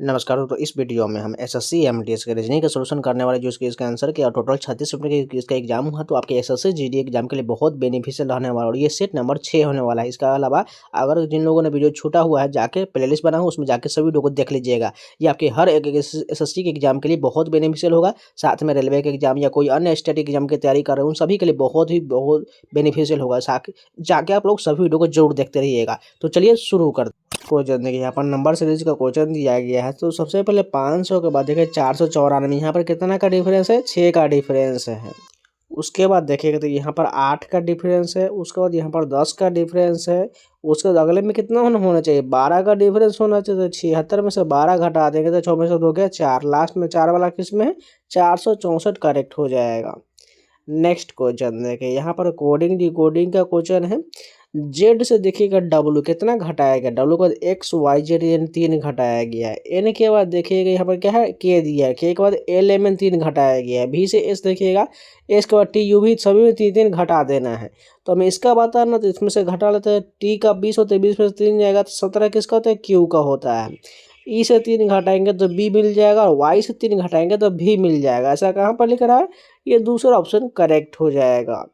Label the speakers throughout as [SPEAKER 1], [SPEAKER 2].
[SPEAKER 1] नमस्कार। तो इस वीडियो में हम एसएससी एमटीएस के रीजनिंग का सॉल्यूशन करने वाले जो इसका आंसर किया टोटल 36 रुपये की इसका एग्जाम हुआ। तो आपके एसएससी जीडी एग्जाम के लिए बहुत बेनिफिशियल रहने वाला और ये सेट नंबर 6 होने वाला है। इसके अलावा अगर जिन लोगों ने वीडियो छूटा हुआ है जाके प्लेलिस्ट बना हो उसमें जाके सभी वीडियो को देख लीजिएगा। ये आपके हर एक एसएससी के एग्जाम के लिए बहुत बेनिफिशियल होगा। साथ में रेलवे के एग्जाम या कोई अन्य स्टेट एग्जाम की तैयारी कर रहे हैं उन सभी के लिए बहुत बेनिफिशियल होगा। जाके आप लोग सभी वीडियो को जरूर देखते रहिएगा। तो चलिए शुरू कर क्वेश्चन देखिए, यहाँ पर नंबर सीरीज का क्वेश्चन दिया गया है। तो सबसे पहले 500 के बाद देखिए 494, यहाँ पर कितना का डिफरेंस है, 6 का डिफरेंस है। उसके बाद देखिएगा तो यहाँ पर 8 का डिफरेंस है। उसके बाद यहाँ पर 10 का डिफरेंस है। उसके बाद अगले में कितना होना चाहिए, 12 का डिफरेंस होना चाहिए। तो 76 में से 12 घटा देंगे तो 6 में से 2 गया 4, लास्ट में 4 वाला किस में है, 464 करेक्ट हो जाएगा। नेक्स्ट क्वेश्चन देखिए, यहाँ पर कोडिंग डिकोडिंग का क्वेश्चन है। जेड से देखिएगा डब्लू कितना घटाया गया, डब्लू के बाद एक्स वाई जेड एन 3 घटाया गया है। एन के बाद देखिएगा यहाँ पर क्या है, के दिया है। के के बाद एल एम एन 3 घटाया गया है। भी से एस देखिएगा, एस के बाद टी यू भी, सभी में 3 घटा देना है। तो हमें इसका बताना, तो इसमें से घटा लेते हैं। टी का 20 होता है, 20 में से 3 जाएगा तो 17 किसका होता है, क्यू का होता है। ई से 3 घटाएंगे तो बी मिल जाएगा और वाई से 3 घटाएंगे तो भी मिल जाएगा। ऐसा कहाँ पर लिख रहा है, ये दूसरा ऑप्शन करेक्ट हो जाएगा।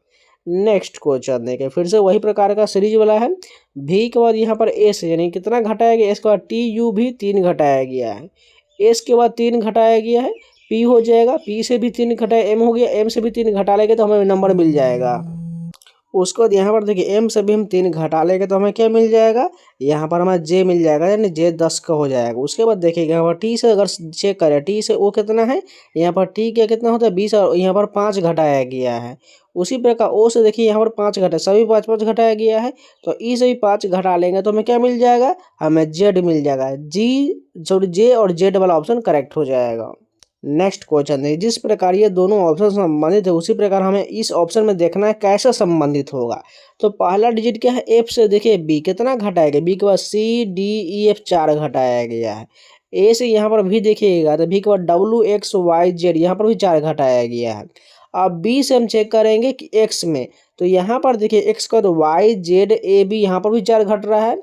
[SPEAKER 1] नेक्स्ट क्वेश्चन देखिए, फिर से वही प्रकार का सीरीज वाला है। भी के बाद यहाँ पर एस यानी कितना घटाया गया, एस के बाद टी यू भी 3 घटाया गया है। एस के बाद 3 घटाया गया है, पी हो जाएगा। पी से भी 3 घटाया, एम हो गया। एम से भी 3 घटा लेंगे तो हमें नंबर मिल जाएगा। उसके बाद यहाँ पर देखिए एम से भी हम 3 घटा लेंगे तो हमें क्या मिल जाएगा, यहाँ पर हमें जे मिल जाएगा, यानी जे 10 का हो जाएगा। उसके बाद देखिएगा यहाँ पर टी से अगर चेक करें, टी से वो कितना है, यहाँ पर टी का कितना होता है 20 और यहाँ पर 5 घटाया गया है। उसी प्रकार ओ से देखिए यहाँ पर 5 घटा, सभी 5 घटाया गया है। तो ई से भी 5 घटा लेंगे तो हमें क्या मिल जाएगा, हमें जेड मिल जाएगा। जे और जेड वाला ऑप्शन करेक्ट हो जाएगा। नेक्स्ट क्वेश्चन है, जिस प्रकार ये दोनों ऑप्शन संबंधित है उसी प्रकार हमें इस ऑप्शन में देखना है कैसे संबंधित होगा। तो पहला डिजिट क्या है, एफ से देखिए बी कितना घटाया गया, बी के बाद सी डी ई एफ 4 घटाया गया है। ए से यहाँ पर भी देखिएगा तो भी के बाद डब्ल्यू एक्स वाई जेड यहाँ पर भी 4 घटाया गया है। अब बी से हम चेक करेंगे कि एक्स में, तो यहाँ पर देखिए एक्स का तो वाई जेड ए बी यहाँ पर भी 4 घट रहा है।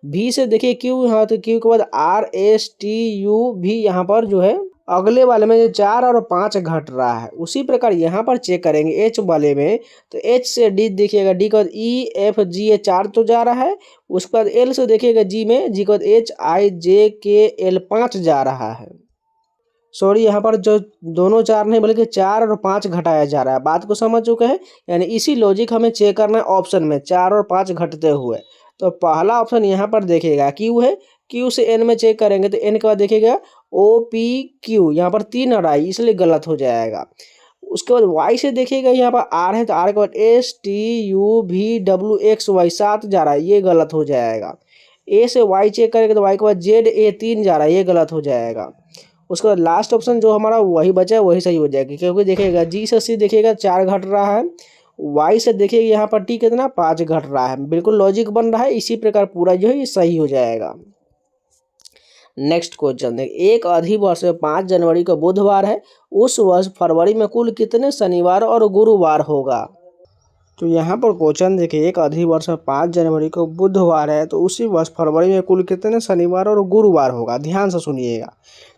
[SPEAKER 1] भी से देखिए क्यू, यहाँ तो क्यू के बाद आर एस टी यू भी यहाँ पर जो है अगले वाले में जो 4 और 5 घट रहा है। उसी प्रकार यहाँ पर चेक करेंगे एच वाले में, तो एच से डी देखिएगा, डी के बाद ई एफ जी ए 4 तो जा रहा है। उसके बाद एल से देखिएगा जी में, जी के बाद एच आई जे के एल 5 जा रहा है। सॉरी, यहाँ पर जो दोनों 4 नहीं बल्कि 4 और 5 घटाया जा रहा है। बात को समझ चुके हैं, यानी इसी लॉजिक हमें चेक करना है ऑप्शन में 4 और 5 घटते हुए। तो पहला ऑप्शन यहाँ पर देखिएगा क्यू है। क्यू से एन में चेक करेंगे तो एन के बाद देखिएगा ओ पी क्यू, यहाँ पर 3 आ रहा है इसलिए गलत हो जाएगा। उसके बाद वाई से देखिएगा यहाँ पर आर है तो आर के बाद एस टी यू भी डब्ल्यू एक्स वाई 7 जा रहा है, ये गलत हो जाएगा। ए से वाई चेक करेंगे तो वाई के बाद जेड ए 3 जा रहा है, ये गलत हो जाएगा। उसके बाद लास्ट ऑप्शन जो हमारा वही बचा है वही सही हो जाएगा, क्योंकि देखिएगा जी से सी देखिएगा 4 घट रहा है। वाई से देखिएगा यहाँ पर टी कितना 5 घट रहा है, बिल्कुल लॉजिक बन रहा है। इसी प्रकार पूरा जो है ये सही हो जाएगा। नेक्स्ट क्वेश्चन देखिए, एक अधिवर्ष में 5 जनवरी को बुधवार है, उस वर्ष फरवरी में कुल कितने शनिवार और गुरुवार होगा। तो यहाँ पर क्वेश्चन देखिए, एक अधिवर्ष में 5 जनवरी को बुधवार है तो उसी वर्ष फरवरी में कुल कितने शनिवार और गुरुवार होगा। ध्यान से सुनिएगा।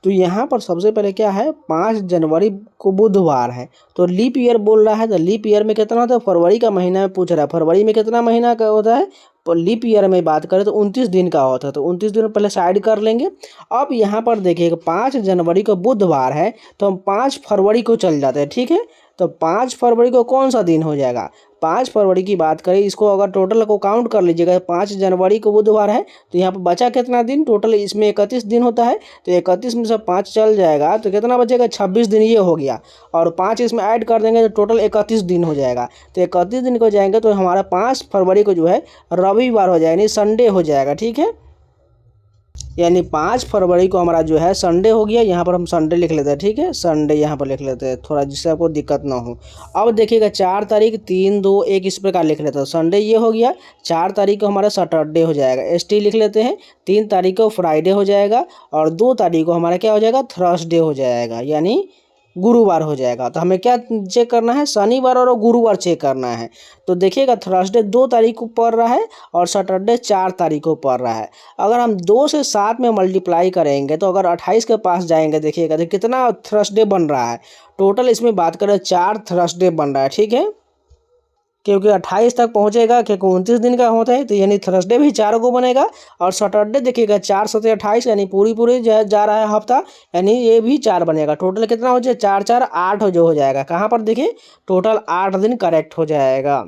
[SPEAKER 1] तो यहाँ पर सबसे पहले क्या है, 5 जनवरी को बुधवार है तो लीप ईयर बोल रहा है। तो लीप ईयर में कितना होता है, फरवरी का महीना में पूछ रहा है, फरवरी में कितना महीना का होता है। तो लीप ईयर में बात करें तो 29 दिन का होता है, तो 29 दिन पहले साइड कर लेंगे। अब यहाँ पर देखिएगा 5 जनवरी को बुधवार है तो हम 5 फरवरी को चल जाते हैं, ठीक है। तो 5 फरवरी को कौन सा दिन हो जाएगा, 5 फरवरी की बात करें, इसको अगर टोटल को काउंट कर लीजिएगा, 5 जनवरी को बुधवार है तो यहाँ पर बचा कितना दिन, टोटल इसमें 31 दिन होता है। तो 31 में से 5 चल जाएगा तो कितना बचेगा, 26 दिन ये हो गया। और 5 इसमें ऐड कर देंगे तो टोटल 31 दिन हो जाएगा। तो 31 दिन को जाएंगे तो हमारा 5 फरवरी को जो है रविवार हो जाएगा, यानी संडे हो जाएगा, ठीक है। यानी 5 फरवरी को हमारा जो है संडे हो गया। यहाँ पर हम संडे लिख लेते हैं, ठीक है, संडे यहाँ पर लिख लेते हैं थोड़ा, जिससे आपको दिक्कत ना हो। अब देखिएगा 4 तारीख 3 2 1 इस प्रकार लिख लेते हैं, संडे ये हो गया। 4 तारीख को हमारा सैटरडे हो जाएगा, एस टी लिख लेते हैं। 3 तारीख को फ्राइडे हो जाएगा और 2 तारीख को हमारा क्या हो जाएगा, थर्सडे हो जाएगा। यानी गुरुवार हो जाएगा। तो हमें क्या चेक करना है, शनिवार और गुरुवार चेक करना है। तो देखिएगा थर्सडे 2 तारीख को पड़ रहा है और सैटरडे 4 तारीख को पड़ रहा है। अगर हम 2 से 7 में मल्टीप्लाई करेंगे तो अगर 28 के पास जाएंगे देखिएगा तो कितना थर्सडे बन रहा है। टोटल इसमें बात करें 4 थर्सडे बन रहा है, ठीक है, क्योंकि 28 तक पहुंचेगा, क्योंकि 29 दिन का होता है, तो यानी थर्सडे भी 4 को बनेगा और सैटरडे देखिएगा 4 सत्ते 28 यानी पूरी जा रहा है हफ्ता, यानी ये भी 4 बनेगा। टोटल कितना हो जाए, 4 4 8 जो हो जाएगा। कहाँ पर देखिए टोटल 8 दिन करेक्ट हो जाएगा।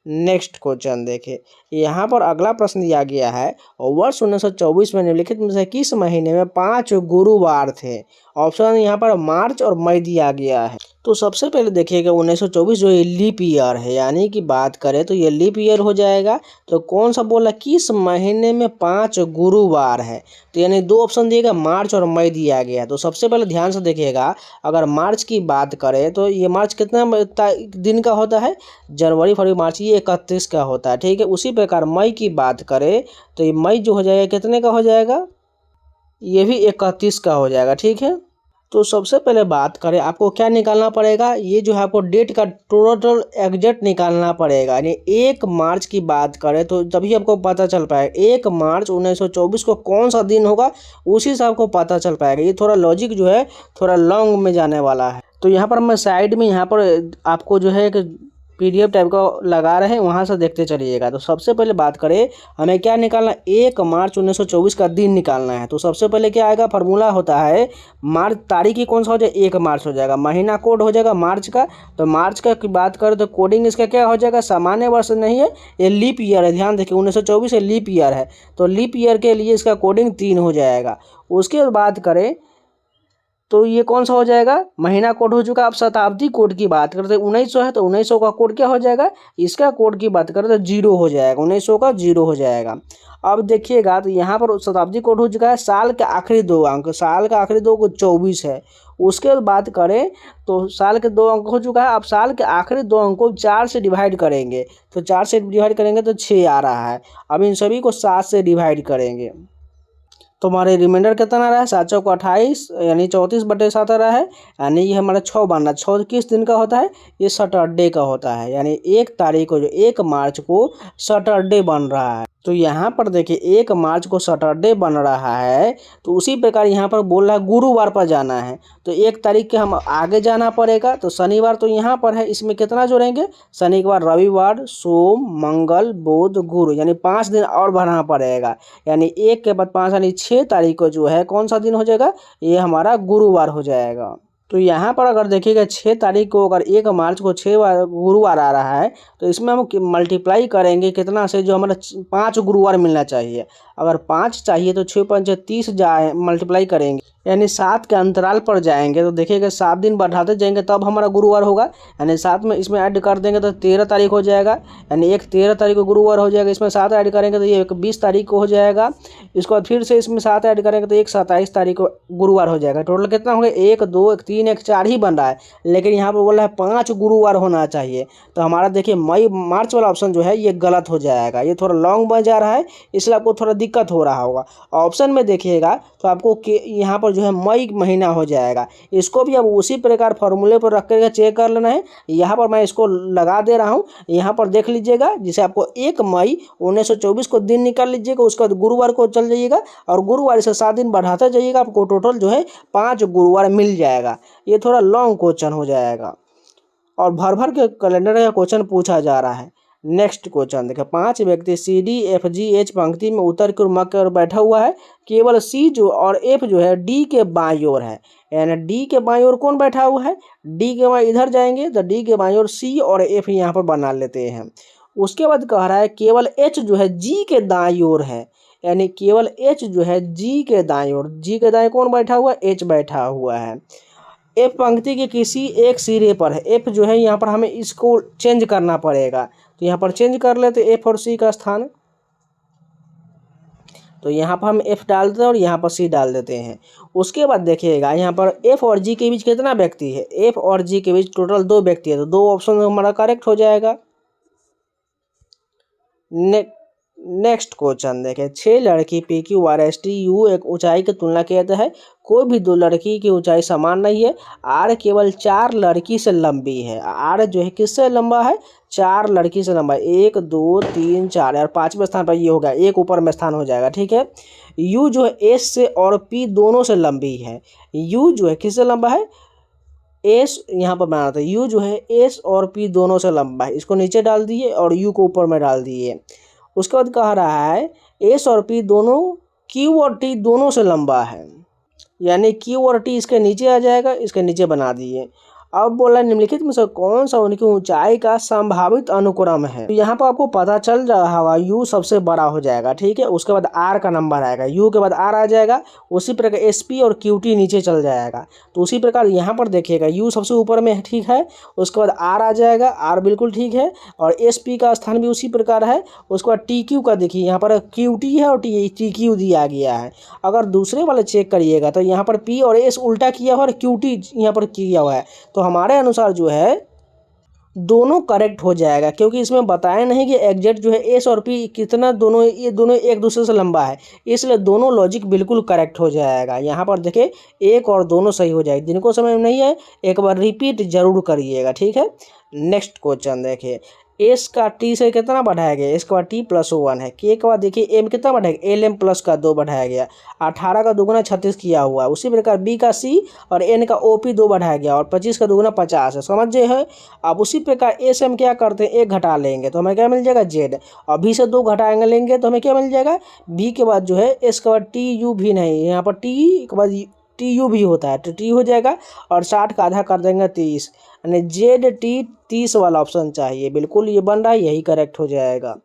[SPEAKER 1] नेक्स्ट क्वेश्चन देखिए, यहाँ पर अगला प्रश्न दिया गया है, वर्ष 1924 में निम्नलिखित में से किस महीने में 5 गुरुवार थे। ऑप्शन यहाँ पर मार्च और मई दिया गया है। तो सबसे पहले देखिएगा 1924 जो ये लीप ईयर है, यानी कि बात करें तो ये लीप ईयर हो जाएगा। तो कौन सा बोला, किस महीने में 5 गुरुवार है, तो यानी 2 ऑप्शन दिएगा, मार्च और मई दिया गया है। तो सबसे पहले ध्यान से देखिएगा, अगर मार्च की बात करें तो ये मार्च कितना दिन का होता है, जनवरी फरवरी मार्च, ये 31 का होता है, ठीक है। उसी प्रकार मई की बात करें तो ये मई जो हो जाएगा कितने का हो जाएगा, ये भी 31 का हो जाएगा, ठीक है। तो सबसे पहले बात करें, आपको क्या निकालना पड़ेगा, ये जो है आपको डेट का टोटल एग्जैक्ट निकालना पड़ेगा। यानी 1 मार्च की बात करें तो तभी आपको पता चल पाएगा 1 मार्च 1924 को कौन सा दिन होगा, उसी से आपको पता चल पाएगा। ये थोड़ा लॉजिक जो है थोड़ा लॉन्ग में जाने वाला है। तो यहाँ पर मैं साइड में यहाँ पर आपको जो है एक PDF टाइप का लगा रहे हैं, वहाँ से देखते चलिएगा। तो सबसे पहले बात करें, हमें क्या निकालना, 1 मार्च 1924 का दिन निकालना है। तो सबसे पहले क्या आएगा, फार्मूला होता है मार्च, तारीख ही कौन सा हो जाए, 1 मार्च हो जाएगा, महीना कोड हो जाएगा मार्च का। तो मार्च का की बात करें तो कोडिंग इसका क्या हो जाएगा, सामान्य वर्ष नहीं है, ये लीप ईयर है। ध्यान देखिए 1924 ये लीप ईयर है, तो लीप ईयर के लिए इसका कोडिंग 3 हो जाएगा। उसके बाद बात करें तो ये कौन सा हो जाएगा, महीना कोड हो चुका। अब शताब्दी कोड की बात करते हैं, 1900 है तो 1900 का कोड क्या हो जाएगा, इसका कोड की बात करें तो 0 हो जाएगा, 1900 का 0 हो जाएगा। अब देखिएगा तो यहाँ पर शताब्दी कोड हो चुका है, साल के आखिरी 2 अंक, साल का आखिरी 2 को 24 है। उसके बाद बात करें तो साल के 2 अंक हो चुका है। अब साल के आखिरी 2 अंक को 4 से डिवाइड करेंगे, तो 4 से डिवाइड करेंगे तो 6 आ रहा है। अब इन सभी को 7 से डिवाइड करेंगे तो हमारे रिमाइंडर कितना रहा है, 7 चौक 28 यानी 34/7 रहा है, यानी ये हमारा 6 बन रहा है। 6 किस दिन का होता है, ये सैटरडे का होता है, यानी 1 तारीख को जो 1 मार्च को सैटरडे बन रहा है। तो यहाँ पर देखिए 1 मार्च को सैटरडे बन रहा है, तो उसी प्रकार यहाँ पर बोल रहा है गुरुवार पर जाना है, तो 1 तारीख के हम आगे जाना पड़ेगा। तो शनिवार तो यहाँ पर है, इसमें कितना जोड़ेंगे, शनिवार रविवार सोम मंगल बुध गुरु, यानी 5 दिन और बढ़ाना पड़ेगा। यानी 1 के बाद 5 यानी 6 तारीख को जो है कौन सा दिन हो जाएगा, ये हमारा गुरुवार हो जाएगा। तो यहाँ पर अगर देखिएगा 6 तारीख को अगर 1 मार्च को 6 गुरुवार आ रहा है, तो इसमें हम मल्टीप्लाई करेंगे कितना से, जो हमारा 5 गुरुवार मिलना चाहिए। अगर 5 चाहिए तो 6 5 30 जाए मल्टीप्लाई करेंगे, यानी 7 के अंतराल पर जाएंगे। तो देखिएगा 7 दिन बढ़ाते जाएंगे तब हमारा गुरुवार होगा, यानी 7 में इसमें ऐड कर देंगे तो 13 तारीख हो जाएगा, यानी 1 13 तारीख को गुरुवार हो जाएगा। इसमें 7 ऐड करेंगे तो ये 20 तारीख को हो जाएगा। इसको बाद फिर से इसमें 7 ऐड करेंगे तो 1 27 तारीख को गुरुवार हो जाएगा। टोटल कितना हो गया, 1 2 1 3 1 4 ही बन रहा है, लेकिन यहाँ पर बोल रहा है 5 गुरुवार होना चाहिए। तो हमारा देखिए मई मार्च वाला ऑप्शन जो है ये गलत हो जाएगा, ये थोड़ा लॉन्ग बन जा रहा है, इसलिए आपको थोड़ा दिक्कत हो रहा होगा। ऑप्शन में देखिएगा तो आपको यहाँ पर जो है मई महीना हो जाएगा। इसको भी अब उसी प्रकार फॉर्मूले पर रख कर चेक कर लेना है। यहाँ पर मैं इसको लगा दे रहा हूँ, यहाँ पर देख लीजिएगा, जिसे आपको 1 मई 1924 को दिन निकाल लीजिएगा, उसके बाद गुरुवार को चल जाइएगा और गुरुवार से 7 दिन बढ़ाते जाइएगा, आपको टोटल जो है 5 गुरुवार मिल जाएगा। ये थोड़ा लॉन्ग क्वेश्चन हो जाएगा और भर भर के कैलेंडर का क्वेश्चन पूछा जा रहा है। नेक्स्ट क्वेश्चन देखिए, 5 व्यक्ति CDFGH पंक्ति में उतर कर मक कर बैठा हुआ है, केवल C जो और F जो है D के बाईं ओर है, यानी D के बाईं ओर कौन बैठा हुआ है, D के बाईं इधर जाएंगे तो D के बाईं ओर C और F यहाँ पर बना लेते हैं। उसके बाद कह रहा है केवल H जो है G के दाईं ओर है, यानी केवल H जो है G के दाईं ओर, G के दाएं कौन बैठा हुआ है, H बैठा हुआ है। F पंक्ति के किसी एक सिरे पर है, F जो है यहाँ पर हमें इसको चेंज करना पड़ेगा, तो यहाँ पर चेंज कर लेते F और C का स्थान। तो यहाँ पर हम F डाल देते हैं और यहाँ पर C डाल देते हैं। उसके बाद देखिएगा यहाँ पर F और G के बीच कितना व्यक्ति है, F और G के बीच टोटल 2 व्यक्ति है, तो 2 ऑप्शन हमारा करेक्ट हो जाएगा। नेक्स्ट क्वेश्चन देखें, 6 लड़की P Q R S T U एक ऊंचाई की तुलना कहता है। कोई भी दो लड़की की ऊंचाई समान नहीं है। आर केवल 4 लड़की से लंबी है। आर जो है किससे लंबा है? 4 लड़की से लंबा है। 1 2 3 4 और 5वें स्थान पर ये होगा, एक ऊपर में स्थान हो जाएगा। ठीक है। यू जो है एस से और पी दोनों से लंबी है। यू जो है किससे लंबा है? एस यहाँ पर बनाना था। यू जो है एस और पी दोनों से लंबा है। इसको नीचे डाल दिए और यू को ऊपर में डाल दिए। उसके बाद कह रहा है एस और पी दोनों क्यू और टी दोनों से लंबा है, यानी क्यू और टी इसके नीचे आ जाएगा, इसके नीचे बना दिए। अब बोला निम्नलिखित में से कौन सा उनकी ऊंचाई का संभावित अनुक्रम है। तो यहाँ पर आपको पता चल रहा होगा यू सबसे बड़ा हो जाएगा। ठीक है। उसके बाद आर का नंबर आएगा, यू के बाद आर आ जाएगा। उसी प्रकार एस पी और क्यू टी नीचे चल जाएगा। तो उसी प्रकार यहाँ पर देखिएगा यू सबसे ऊपर में है। ठीक है। उसके बाद आर आ जाएगा, आर बिल्कुल ठीक है। और एस पी का स्थान भी उसी प्रकार है। उसके बाद टी क्यू का देखिए, यहाँ पर क्यू टी है और टी क्यू दिया गया है। अगर दूसरे वाले चेक करिएगा तो यहाँ पर पी और एस उल्टा किया हुआ है और क्यू टी यहाँ पर किया हुआ है। तो हमारे अनुसार जो है दोनों करेक्ट हो जाएगा, क्योंकि इसमें बताया नहीं कि एग्जैक्ट जो है एस और पी कितना दोनों, ये दोनों एक दूसरे से लंबा है, इसलिए दोनों लॉजिक बिल्कुल करेक्ट हो जाएगा। यहाँ पर देखिए एक और दोनों सही हो जाएगी। जिनको समझ में नहीं है एक बार रिपीट जरूर करिएगा। ठीक है। नेक्स्ट क्वेश्चन देखिए, एस का टी से कितना बढ़ाया गया? एस का बाद टी प्लस 1 है। के के बाद देखिए एम कितना बढ़ाया गया? एल एम प्लस का 2 बढ़ाया गया। 18 का दुगुना 36 किया हुआ है। उसी प्रकार बी का सी और एन का ओ पी 2 बढ़ाया गया और 25 का दुगुना 50 है। समझे है। अब उसी प्रकार ए से हम क्या करते हैं, एक घटा लेंगे तो हमें क्या मिल जाएगा? जेड। और बी से 2 घटाएंगे लेंगे तो हमें क्या मिल जाएगा? बी के बाद जो है एस के बाद टी यू भी नहीं, यहाँ पर टी के बाद टी यू भी होता है तो टी हो जाएगा। और 60 का आधा कर देंगे 30, यानी जेड टी 30 वाला ऑप्शन चाहिए। बिल्कुल ये बन रहा है, यही करेक्ट हो जाएगा।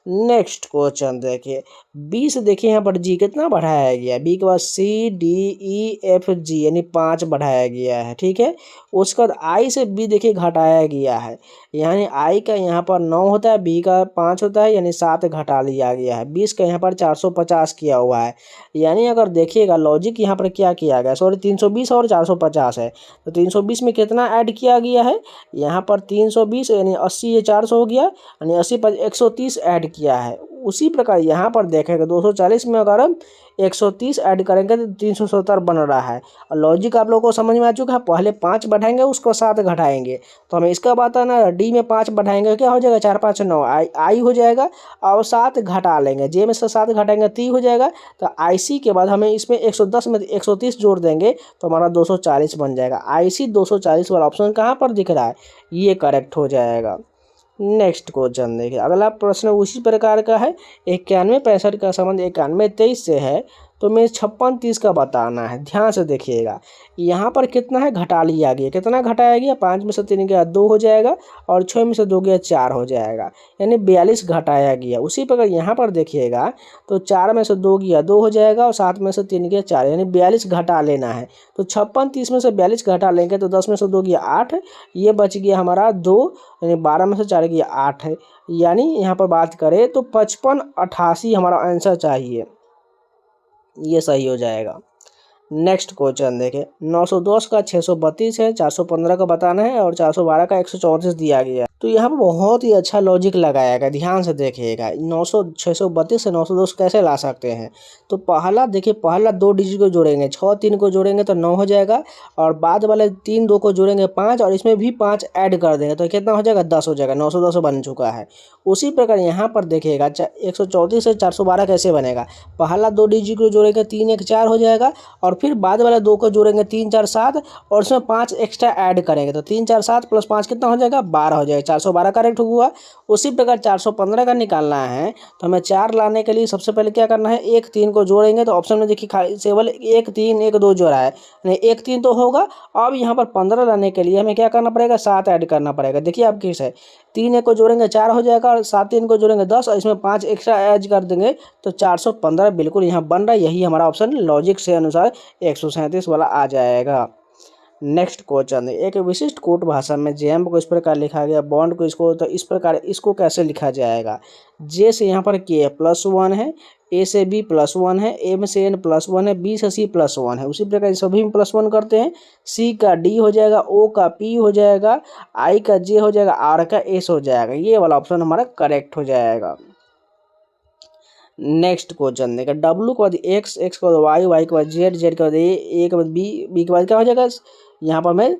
[SPEAKER 1] नेक्स्ट क्वेश्चन देखिए, बी से देखिए यहाँ पर जी कितना बढ़ाया गया है? बी के बाद C D E F G यानी 5 बढ़ाया गया है। ठीक है। उसके बाद आई से बी देखिए घटाया गया है, यानी आई का यहाँ पर 9 होता है, बी का 5 होता है, यानी 7 घटा लिया गया है। 20 का यहाँ पर 450 किया हुआ है। यानी अगर देखिएगा लॉजिक यहाँ पर क्या किया गया, सॉरी 320 और 450 है, तो 320 में कितना ऐड किया गया है? यहाँ पर 320 यानी 80 ये 400 हो गया, यानी 80 पर 130 ऐड किया है। उसी प्रकार यहाँ पर देखेंगे 240 में अगर हम 130 ऐड करेंगे तो 370 बन रहा है। और लॉजिक आप लोगों को समझ में आ चुका है। पहले 5 बढ़ाएंगे उसको 7 घटाएंगे, तो हमें इसका बात है ना, डी में 5 बढ़ाएंगे क्या हो जाएगा? 4 5 9 आई हो जाएगा और 7 घटा लेंगे, जे में से 7 घटाएंगे 30 हो जाएगा। तो आई सी के बाद हमें इसमें 110 में 130 जोड़ देंगे तो हमारा 240 बन जाएगा। आई सी 240 वाला ऑप्शन कहाँ पर दिख रहा है? ये करेक्ट हो जाएगा। नेक्स्ट क्वेश्चन देखिए, अगला प्रश्न उसी प्रकार का है। 91 65 का संबंध 91 23 से है, तो मैं 56 30 का बताना है। ध्यान से देखिएगा, यहाँ पर कितना है? घटा लिया गया। कितना घटाया गया? 5 में से 3 गया 2 हो जाएगा और 6 में से 2 गया 4 हो जाएगा, यानी 42 घटाया गया। उसी प्रकार यहाँ पर देखिएगा तो 4 में से 2 गया 2 हो जाएगा और 7 में से 3 गया 4, यानी 42 घटा लेना है। तो 56 30 में से 42 घटा लेंगे तो 10 में से 2 गया 8, ये बच गया हमारा 2, यानी 12 में से 4 गया 8 है। यानी यहाँ पर बात करें तो 55 88 हमारा आंसर चाहिए, ये सही हो जाएगा। नेक्स्ट क्वेश्चन देखें, 910 का 632 है, 415 का बताना है और 412 का 134 दिया गया है। तो यहाँ पर बहुत ही अच्छा लॉजिक लगाया गया। ध्यान से देखिएगा 632 से 910 कैसे ला सकते हैं। तो पहला देखिए, पहला 2 डिजिट को जोड़ेंगे, 6 3 को जोड़ेंगे तो 9 हो जाएगा और बाद वाले 3 2 को जोड़ेंगे 5 और इसमें भी 5 ऐड कर देंगे तो कितना हो जाएगा? 10 हो जाएगा। 910 बन चुका है। उसी प्रकार यहाँ पर देखिएगा 134 से 412 कैसे बनेगा? पहला 2 डिजिट को जोड़ेंगे 3 1 4 हो जाएगा और फिर बाद वाले 2 को जोड़ेंगे 3 4 7 और इसमें 5 एक्स्ट्रा ऐड करेंगे तो 3 4 7 प्लस 5 कितना हो जाएगा? 12 हो जाएगा। 412 करेक्ट हुआ। उसी प्रकार 415 का निकालना है तो हमें 4 लाने के लिए सबसे पहले क्या करना है? 1 3 को जोड़ेंगे तो ऑप्शन में देखिए केवल 1 3 1 2 जोड़ा है, यानी 1 3 तो होगा। अब यहाँ पर 15 लाने के लिए हमें क्या करना पड़ेगा? 7 ऐड करना पड़ेगा। देखिए आप किस है, 3 1 को जोड़ेंगे 4 हो जाएगा और 7 3 को जोड़ेंगे 10 और इसमें 5 एक्स्ट्रा ऐड कर देंगे तो 415 बिल्कुल यहाँ बन रहा है। यही हमारा ऑप्शन लॉजिक से अनुसार 137 वाला आ जाएगा। नेक्स्ट क्वेश्चन, एक विशिष्ट कोट भाषा में जेएम को इस प्रकार लिखा गया, बॉन्ड को इसको तो इस प्रकार, इसको कैसे लिखा जाएगा? जे से यहाँ पर के +1 है, ए से बी +1 है, एम से एन +1 है, बी से सी +1 है। उसी प्रकार सभी में +1 करते हैं। सी का डी हो जाएगा, ओ का पी हो जाएगा, आई का जे हो जाएगा, आर का एस हो जाएगा। ये वाला ऑप्शन हमारा करेक्ट हो जाएगा। नेक्स्ट क्वेश्चन देखिए, डब्लू के बाद एक्स, एक्स के बाद वाई, वाई के बाद जेड, जेड के बाद ए के बाद बी, बी के बाद क्या हो जाएगा। यहाँ पर मैं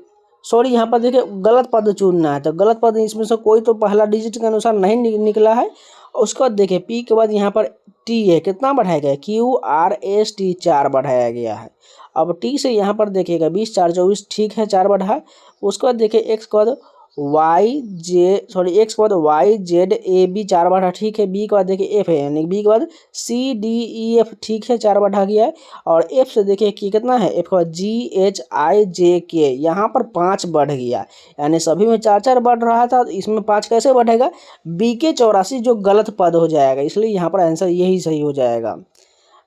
[SPEAKER 1] सॉरी यहाँ पर देखिए गलत पद चुनना है, तो गलत पद इसमें से कोई तो पहला डिजिट के अनुसार नहीं निकला है। उसके बाद देखिए पी के बाद यहाँ पर टी है, कितना बढ़ाया गया है, क्यू आर एस टी 4 बढ़ाया गया है। अब टी से यहाँ पर देखिएगा 20 4 24, ठीक है 4 बढ़ा है। उसके बाद देखिए एक्स के बाद वाई एक्स के बाद वाई जेड ए बी 4 बढ़ा, ठीक है। बी के बाद देखिए एफ है, यानी बी के बाद सी डी ई एफ, ठीक है 4 बढ़ा गया है। और एफ से देखिए कि कितना है, एफ के बाद जी एच आई जे के, यहाँ पर 5 बढ़ गया, यानी सभी में 4 4 बढ़ रहा था, इसमें 5 कैसे बढ़ेगा, बी के 84 जो गलत पद हो जाएगा, इसलिए यहाँ पर आंसर यही सही हो जाएगा।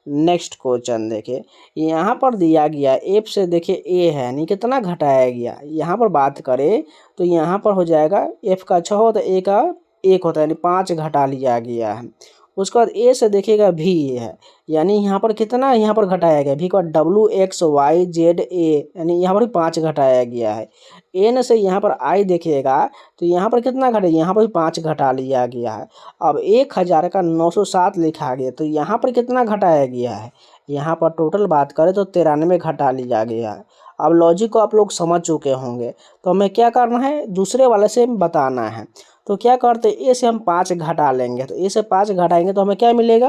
[SPEAKER 1] नेक्स्ट क्वेश्चन देखिए, यहाँ पर दिया गया एफ से देखिए ए है, यानी कितना घटाया गया। यहाँ पर बात करें तो यहाँ पर हो जाएगा एफ का 6 होता है, ए का 1 होता है, यानी 5 घटा लिया गया है। उसके बाद ए से देखिएगा भी है, यानी यहाँ पर कितना यहाँ पर घटाया गया, भी का W X Y Z A, यानी यहाँ पर 5 घटाया गया है। एन से यहाँ पर आई देखिएगा तो यहाँ पर कितना घटे, यहाँ पर 5 घटा लिया गया है। अब 1000 का 907 लिखा गया, तो यहाँ पर कितना घटाया गया है, यहाँ पर टोटल बात करें तो 93 घटा लिया गया है। अब लॉजिक को आप लोग समझ चुके होंगे, तो हमें क्या करना है, दूसरे वाले से बताना है। तो क्या करते, ए से हम 5 घटा लेंगे, तो ए से 5 घटाएंगे तो हमें क्या मिलेगा,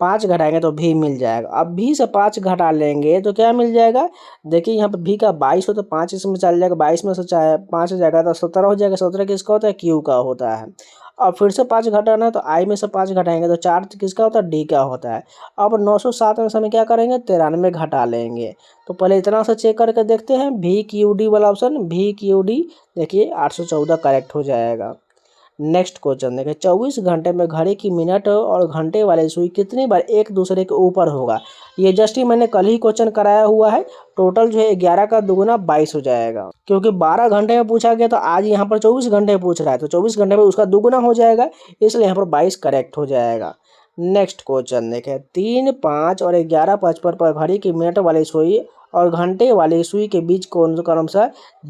[SPEAKER 1] 5 घटाएंगे तो भी मिल जाएगा। अब भी से 5 घटा लेंगे तो क्या मिल जाएगा, देखिए यहाँ पर भी का 22 हो तो 5 इसमें चल जाएगा, 22 में से चाहे 5 हो जाएगा तो 17 हो जाएगा, 17 किसका होता है, क्यू का होता है। अब फिर से 5 घटाना है तो आई में से 5 घटाएंगे तो 4 किसका होता है, डी का होता है। अब 907 में से हमें क्या करेंगे, 93 घटा लेंगे। तो पहले इतना सा चेक करके देखते हैं, भी क्यू डी वाला ऑप्शन, भी क्यू डी देखिए 814 करेक्ट हो जाएगा। नेक्स्ट क्वेश्चन देखिए, 24 घंटे में घड़ी की मिनट और घंटे वाली सुई कितनी बार एक दूसरे के ऊपर होगा। ये जस्ट ही मैंने कल ही क्वेश्चन कराया हुआ है, टोटल जो है 11 का दुगुना 22 हो जाएगा, क्योंकि 12 घंटे में पूछा गया तो आज यहाँ पर 24 घंटे पूछ रहा है, तो 24 घंटे में उसका दुगुना हो जाएगा, इसलिए यहाँ पर 22 करेक्ट हो जाएगा। नेक्स्ट क्वेश्चन देखें, 3 5 और 11:55 पर घड़ी की मिनट वाली सुई और घंटे वाली सुई के बीच कौन क्रम से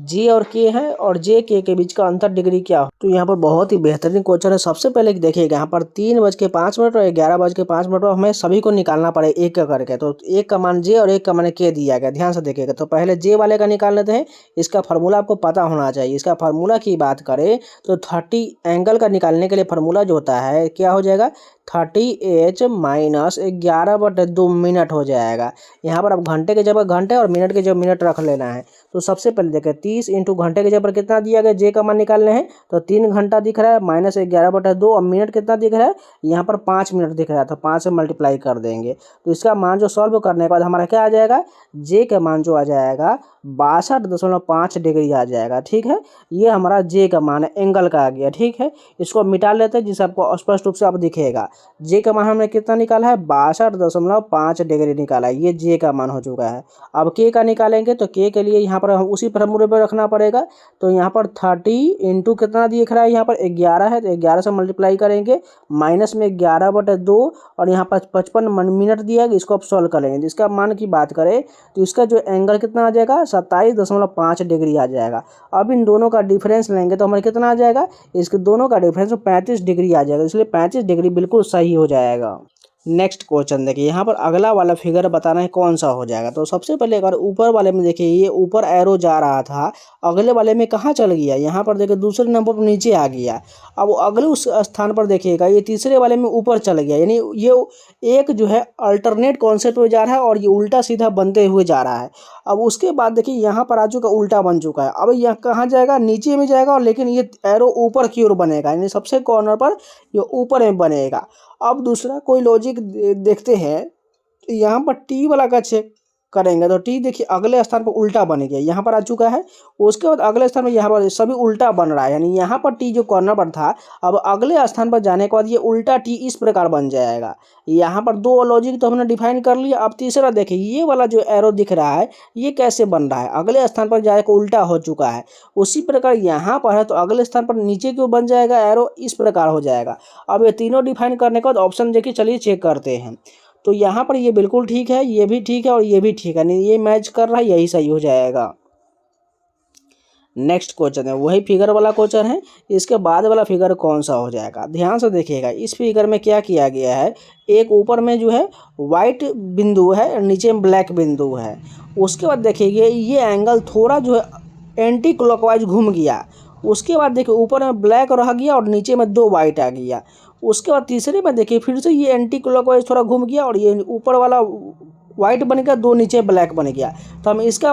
[SPEAKER 1] जे और के है, और जे के बीच का अंतर डिग्री क्या हो। तो यहाँ पर बहुत ही बेहतरीन क्वेश्चन है। सबसे पहले देखिएगा यहाँ पर 3:05 और 11:05 पर हमें सभी को निकालना पड़ेगा एक करके, तो एक का मान जे और एक का मान के दिया गया, ध्यान से देखिएगा। तो पहले जे वाले का निकाल लेते हैं, इसका फार्मूला आपको पता होना चाहिए। इसका फार्मूला की बात करें तो 30 एंगल का निकालने के लिए फार्मूला जो होता है क्या हो जाएगा, 30h माइनस 11/2 मिनट हो जाएगा। यहाँ पर अब घंटे के जगह घंटे और मिनट के जगह मिनट रख लेना है। तो सबसे पहले देखें 30 इंटू घंटे के जगह कितना दिया गया, जे का मान निकालने हैं, तो 3 घंटा दिख रहा है माइनस 11/2, और मिनट कितना दिख रहा है, यहाँ पर 5 मिनट दिख रहा है, तो 5 से मल्टीप्लाई कर देंगे। तो इसका मान जो सॉल्व करने के बाद हमारा क्या आ जाएगा, जे का मान जो आ जाएगा 62.5 डिग्री आ जाएगा, ठीक है। ये हमारा जे का मान है, एंगल का आ गया, ठीक है। इसको मिटा लेते हैं जिससे आपको स्पष्ट रूप से अब दिखेगा। जे का मान हमने कितना निकाला है, 62.5 डिग्री निकाला है, ये जे का मान हो चुका है। अब के का निकालेंगे तो के लिए यहाँ पर हम उसी फॉर्मूले पर रखना पड़ेगा। तो यहाँ पर 30 इंटू कितना दिख रहा है, यहाँ पर 11 है, तो 11 से मल्टीप्लाई करेंगे, माइनस में 11/2 और यहाँ पर 55 मिनट दिया है, इसको आप सॉल्व करेंगे। तो इसका मान की बात करें तो इसका जो एंगल कितना आ जाएगा, 27.5 डिग्री आ जाएगा। अब इन दोनों का डिफरेंस लेंगे तो हमारे कितना आ जाएगा, इसके दोनों का डिफरेंस 35 डिग्री आ जाएगा, इसलिए 35 डिग्री बिल्कुल सही हो जाएगा। नेक्स्ट क्वेश्चन देखिए, यहाँ पर अगला वाला फिगर बताना है कौन सा हो जाएगा। तो सबसे पहले अगर ऊपर वाले में देखिए, ये ऊपर एरो जा रहा था, अगले वाले में कहाँ चल गया, यहाँ पर देखिए दूसरे नंबर पर नीचे आ गया। अब अगले उस स्थान पर देखिएगा ये तीसरे वाले में ऊपर चल गया, यानी ये एक जो है अल्टरनेट कॉन्सेप्ट में जा रहा है और ये उल्टा सीधा बनते हुए जा रहा है। अब उसके बाद देखिए यहाँ पर आ चुका, उल्टा बन चुका है। अब यह कहाँ जाएगा, नीचे में जाएगा, और लेकिन ये एरो ऊपर की ओर बनेगा, यानी सबसे कॉर्नर पर ये ऊपर में बनेगा। अब दूसरा कोई लॉजिक देखते हैं, तो यहाँ पर टी वाला का चेक करेंगे तो टी देखिए अगले स्थान पर उल्टा बन गया, यहाँ पर आ चुका है। उसके बाद अगले स्थान पर यहाँ पर सभी उल्टा बन रहा है, यानी यहाँ पर टी जो कॉर्नर पर था, अब अगले स्थान पर जाने के बाद ये उल्टा टी इस प्रकार बन जाएगा। यहाँ पर 2 लॉजिक तो हमने डिफाइन कर लिया। अब तीसरा देखिए, ये वाला जो एरो दिख रहा है ये कैसे बन रहा है, अगले स्थान पर जाकर उल्टा हो चुका है। उसी प्रकार यहाँ पर है तो अगले स्थान पर नीचे क्यों बन जाएगा, एरो इस प्रकार हो जाएगा। अब ये तीनों डिफाइन करने के बाद ऑप्शन देखिए, चलिए चेक करते हैं। तो यहाँ पर ये बिल्कुल ठीक है, ये भी ठीक है और ये भी ठीक है, नहीं ये मैच कर रहा है, यही सही हो जाएगा। नेक्स्ट क्वेश्चन है वही फिगर वाला क्वेश्चन है। इसके बाद वाला फिगर कौन सा हो जाएगा, ध्यान से देखिएगा। इस फिगर में क्या किया गया है, एक ऊपर में जो है वाइट बिंदु है और नीचे में ब्लैक बिंदु है। उसके बाद देखिए ये एंगल थोड़ा जो है एंटी क्लॉकवाइज घूम गया। उसके बाद देखिए ऊपर में ब्लैक रह गया और नीचे में 2 वाइट आ गया। उसके बाद तीसरे में देखिए फिर से ये एंटी क्लॉकवाइज थोड़ा घूम गया और ये ऊपर वाला वाइट बन गया, 2 नीचे ब्लैक बन गया। तो हमें इसका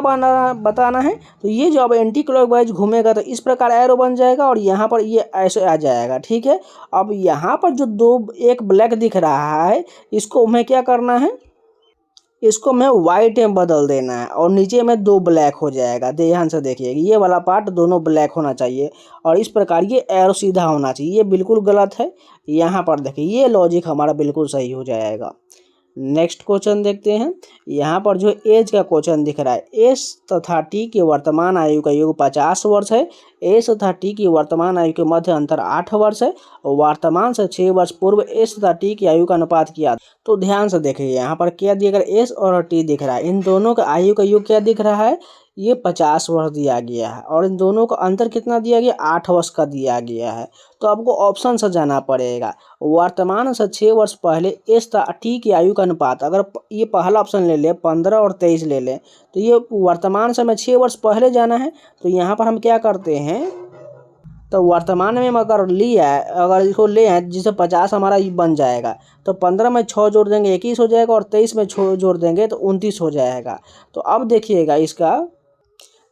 [SPEAKER 1] बताना है। तो ये जो अब एंटी क्लॉकवाइज घूमेगा तो इस प्रकार एरो बन जाएगा और यहाँ पर ये ऐसे आ जाएगा, ठीक है। अब यहाँ पर जो एक ब्लैक दिख रहा है इसको हमें क्या करना है, इसको हमें वाइट में बदल देना है और नीचे में 2 ब्लैक हो जाएगा। ध्यान से देखिए ये वाला पार्ट दोनों ब्लैक होना चाहिए और इस प्रकार ये एरो सीधा होना चाहिए। ये बिल्कुल गलत है। यहाँ पर देखिए ये लॉजिक हमारा बिल्कुल सही हो जाएगा। नेक्स्ट क्वेश्चन देखते हैं। यहाँ पर जो एज का क्वेश्चन दिख रहा है, एस तथा टी की वर्तमान आयु का योग 50 वर्ष है। एस तथा टी की वर्तमान आयु के मध्य अंतर 8 वर्ष है और वर्तमान से 6 वर्ष पूर्व एस तथा टी की आयु का अनुपात किया। तो ध्यान से देखिए यहाँ पर क्या दिया गया, एस और टी दिख रहा है। इन दोनों का आयु का योग क्या दिख रहा है, ये 50 वर्ष दिया गया है और इन दोनों का अंतर कितना दिया गया, 8 वर्ष का दिया गया है। तो आपको ऑप्शन से जाना पड़ेगा। वर्तमान से 6 वर्ष पहले एस तथा टी की आयु का अनुपात, अगर ये पहला ऑप्शन ले ले 15 और 23 ले लें तो ये वर्तमान समय 6 वर्ष पहले जाना है। तो यहाँ पर हम क्या करते हैं, तो वर्तमान में अगर लिया है, अगर इसको ले आए जिसे 50 हमारा बन जाएगा तो 15 में 6 जोड़ देंगे 21 हो जाएगा और 23 में 6 जोड़ देंगे तो 29 हो जाएगा। तो अब देखिएगा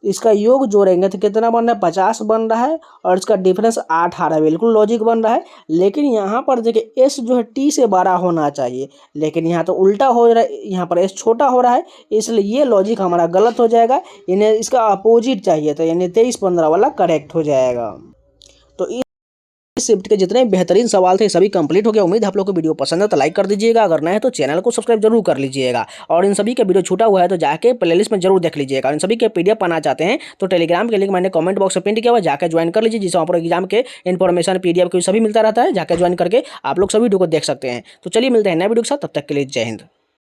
[SPEAKER 1] इसका योग जोड़ेंगे तो कितना बन रहा है, 50 बन रहा है और इसका डिफरेंस 8 आ रहा है। बिल्कुल लॉजिक बन रहा है। लेकिन यहाँ पर देखिए एस जो है टी से बड़ा होना चाहिए, लेकिन यहाँ तो उल्टा हो रहा है, यहाँ पर एस छोटा हो रहा है, इसलिए ये लॉजिक हमारा गलत हो जाएगा। इन्हें इसका अपोजिट चाहिए था, यानी 23-15 वाला करेक्ट हो जाएगा। तो इस शिफ्ट के जितने बेहतरीन सवाल थे सभी कंप्लीट हो गया। उम्मीद है आप लोग को वीडियो पसंद है तो लाइक कर दीजिएगा, अगर नए है तो चैनल को सब्सक्राइब जरूर कर लीजिएगा और इन सभी के वीडियो छूटा हुआ है तो जाके प्लेलिस्ट में जरूर देख लीजिएगा। इन सभी के पीडीएफ पाना चाहते हैं तो टेलीग्राम के लिंक मैंने कमेंट बॉक्स में पिन किया हुआ, जाकर ज्वाइन कर लीजिए, जिससे वहाँ पर एग्जाम के इन्फॉर्मेशन पीडीएफ के सभी मिलता रहता है। जाकर ज्वाइन करके आप लोग सभी वीडियो को देख सकते हैं। तो चलिए मिलते हैं नए वीडियो के साथ, तब तक के लिए जय हिंद।